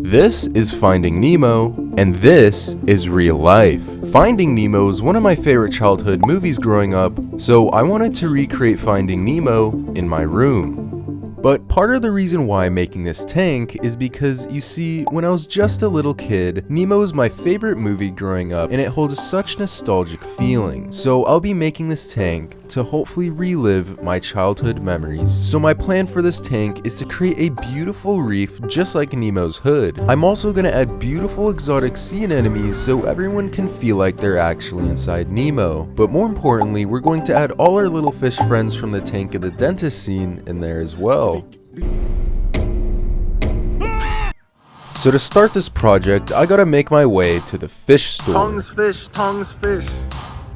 This is Finding Nemo, and this is real life. Finding Nemo is one of my favorite childhood movies growing up, so I wanted to recreate Finding Nemo in my room. But part of the reason why I'm making this tank is because, you see, when I was just a little kid, Nemo was my favorite movie growing up, and it holds such nostalgic feelings. So I'll be making this tank to hopefully relive my childhood memories. So my plan for this tank is to create a beautiful reef just like Nemo's hood. I'm also going to add beautiful exotic sea anemones so everyone can feel like they're actually inside Nemo. But more importantly, we're going to add all our little fish friends from the Tank of the Dentist scene in there as well. So to start this project, I gotta make my way to the fish store. Tongues fish.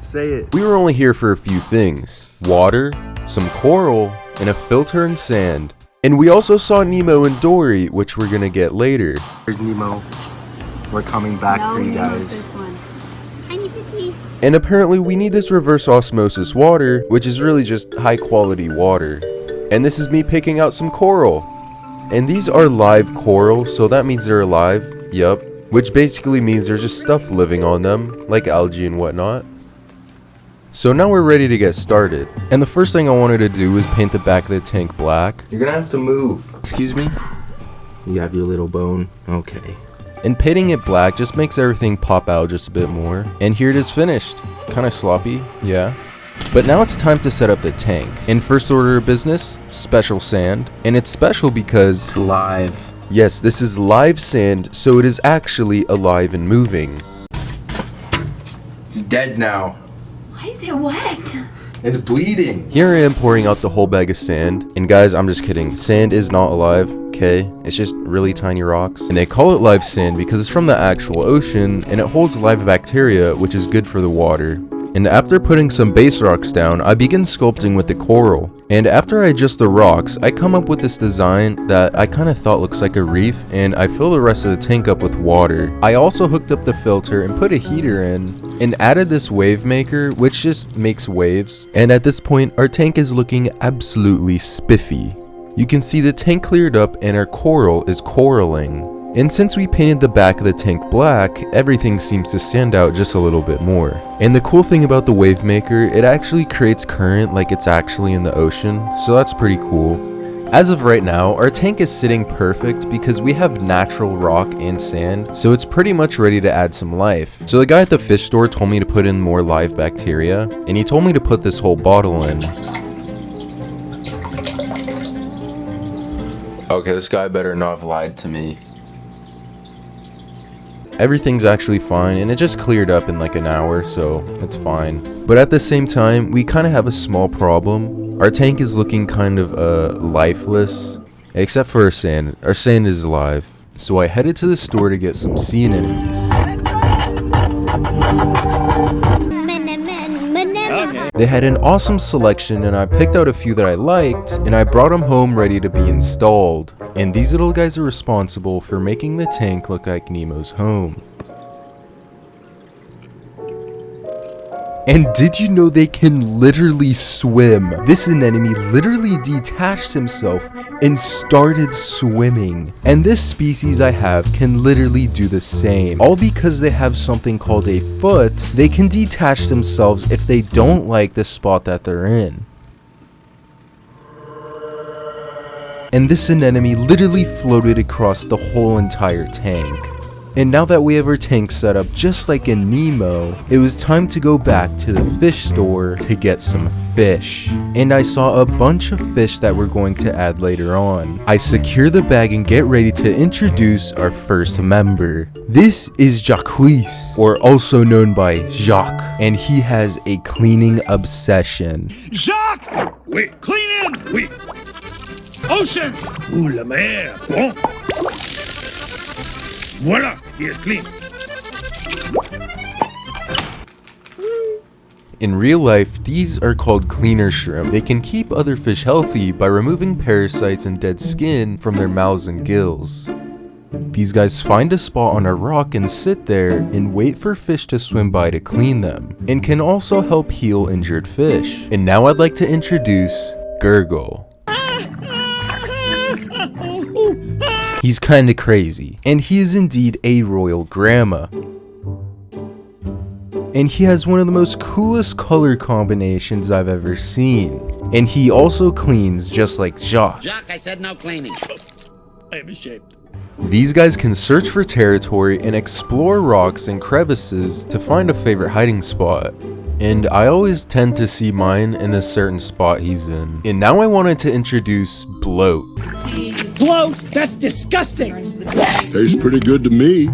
Say it. We were only here for a few things: water, some coral, and a filter and sand. And we also saw Nemo and Dory, which we're gonna get later. There's Nemo. We're coming back for you guys. This one. Tiny fishy. And apparently we need this reverse osmosis water, which is really just high quality water. And this is me picking out some coral. And these are live coral, so that means they're alive. Yup. Which basically means there's just stuff living on them, like algae and whatnot. So now we're ready to get started. And the first thing I wanted to do was paint the back of the tank black. You're gonna have to move. Excuse me? You have your little bone. Okay. And painting it black just makes everything pop out just a bit more. And here it is finished. Kinda sloppy, yeah. But now it's time to set up the tank. In first order of business, special sand. And it's special because It's live. yes, this is live sand, so it is actually alive and moving. It's dead now. Why is it wet? It's bleeding. Here I am pouring out the whole bag of sand. And guys, I'm just kidding. Sand is not alive, okay? It's just really tiny rocks. And they call it live sand because it's from the actual ocean and it holds live bacteria, which is good for the water. And after putting some base rocks down, I begin sculpting with the coral. And after I adjust the rocks, I come up with this design that I kind of thought looks like a reef, and I fill the rest of the tank up with water. I also hooked up the filter and put a heater in, and added this wave maker, which just makes waves. And at this point, our tank is looking absolutely spiffy. You can see the tank cleared up and our coral is coraling. And since we painted the back of the tank black, everything seems to stand out just a little bit more. And the cool thing about the wave maker, it actually creates current like it's actually in the ocean, so that's pretty cool. As of right now, our tank is sitting perfect because we have natural rock and sand, so it's pretty much ready to add some life. So the guy at the fish store told me to put in more live bacteria, and he told me to put this whole bottle in. Okay, this guy better not have lied to me. Everything's actually fine, and it just cleared up in like an hour, so it's fine. But at the same time, we kind of have a small problem. Our tank is looking kind of lifeless, except for our sand. Our sand is alive. So I headed to the store to get some sea anemones. They had an awesome selection, and I picked out a few that I liked, and I brought them home ready to be installed. And these little guys are responsible for making the tank look like Nemo's home. And did you know they can literally swim? This anemone literally detached himself and started swimming. And this species I have can literally do the same. All because they have something called a foot. They can detach themselves if they don't like the spot that they're in. And this anemone literally floated across the whole entire tank. And now that we have our tank set up just like in Nemo, it was time to go back to the fish store to get some fish. And I saw a bunch of fish that we're going to add later on. I secure the bag and get ready to introduce our first member. This is Jacques, or also known by Jacques, and he has a cleaning obsession. Jacques! Oui, clean in! Oui. Ocean! Ou la mer! Bon! Voila! He is clean. In real life, these are called cleaner shrimp. They can keep other fish healthy by removing parasites and dead skin from their mouths and gills. These guys find a spot on a rock and sit there and wait for fish to swim by to clean them, and can also help heal injured fish. And now I'd like to introduce Gurgle. He's kinda crazy, and he is indeed a royal grandma. And he has one of the most coolest color combinations I've ever seen. And he also cleans just like Jacques. Jacques, I said no cleaning. I am ashamed. These guys can search for territory and explore rocks and crevices to find a favorite hiding spot. And I always tend to see mine in a certain spot he's in. And now I wanted to introduce Bloat. Bloat? That's disgusting. Tastes pretty good to me.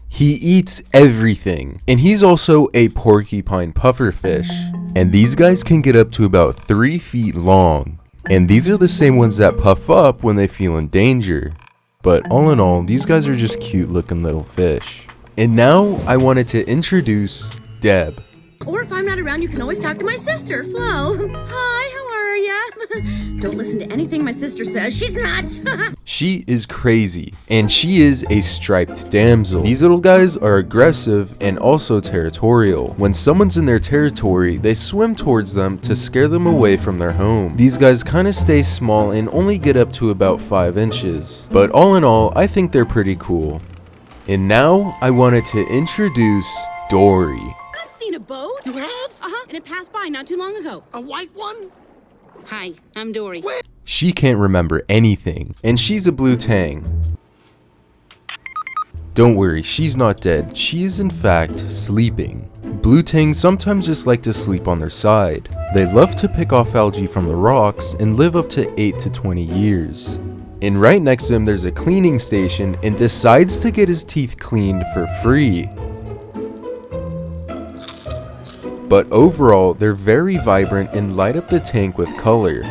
He eats everything, and he's also a porcupine pufferfish. And these guys can get up to about 3 feet long. And these are the same ones that puff up when they feel in danger. But all in all, these guys are just cute looking little fish. And now I wanted to introduce Deb. Or if I'm not around, you can always talk to my sister, Flo. Hi, how are ya? Don't listen to anything my sister says. She's nuts. She is crazy, and she is a striped damsel. These little guys are aggressive and also territorial. When someone's in their territory, they swim towards them to scare them away from their home. These guys kind of stay small and only get up to about 5 inches. But all in all, I think they're pretty cool. And now I wanted to introduce Dory. I've seen a boat. You have? Uh-huh, and it passed by not too long ago. A white one? Hi, I'm Dory. She can't remember anything, and she's a blue tang. Don't worry, she's not dead. She is in fact sleeping. Blue tangs sometimes just like to sleep on their side. They love to pick off algae from the rocks and live up to 8 to 20 years. And right next to him there's a cleaning station, and decides to get his teeth cleaned for free. But overall, they're very vibrant and light up the tank with color.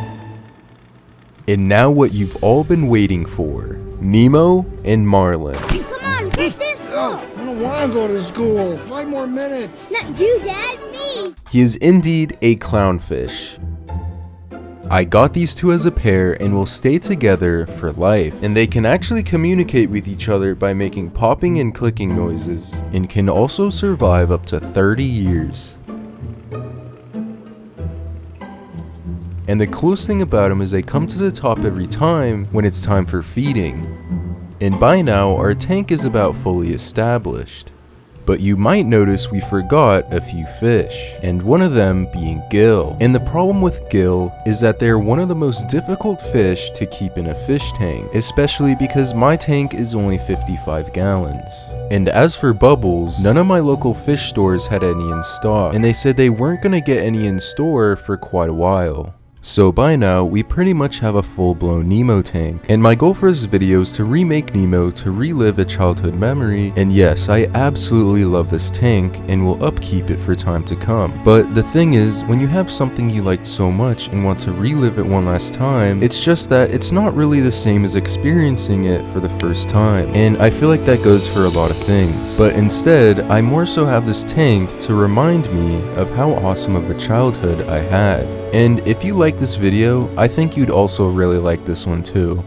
And now what you've all been waiting for, Nemo and Marlin. Come on, fish this. I don't want to go to school. 5 more minutes. Not you, Dad, me. He is indeed a clownfish. I got these two as a pair and will stay together for life. And they can actually communicate with each other by making popping and clicking noises, and can also survive up to 30 years. And the coolest thing about them is they come to the top every time when it's time for feeding. And by now, our tank is about fully established. But you might notice we forgot a few fish, and one of them being gill. And the problem with gill is that they're one of the most difficult fish to keep in a fish tank, especially because my tank is only 55 gallons. And as for bubbles, none of my local fish stores had any in stock, and they said they weren't gonna get any in store for quite a while. So by now, we pretty much have a full-blown Nemo tank, and my goal for this video is to remake Nemo to relive a childhood memory. And yes, I absolutely love this tank and will upkeep it for time to come. But the thing is, when you have something you liked so much and want to relive it one last time, it's just that it's not really the same as experiencing it for the first time. And I feel like that goes for a lot of things. But instead, I more so have this tank to remind me of how awesome of a childhood I had. And if you like this video, I think you'd also really like this one too.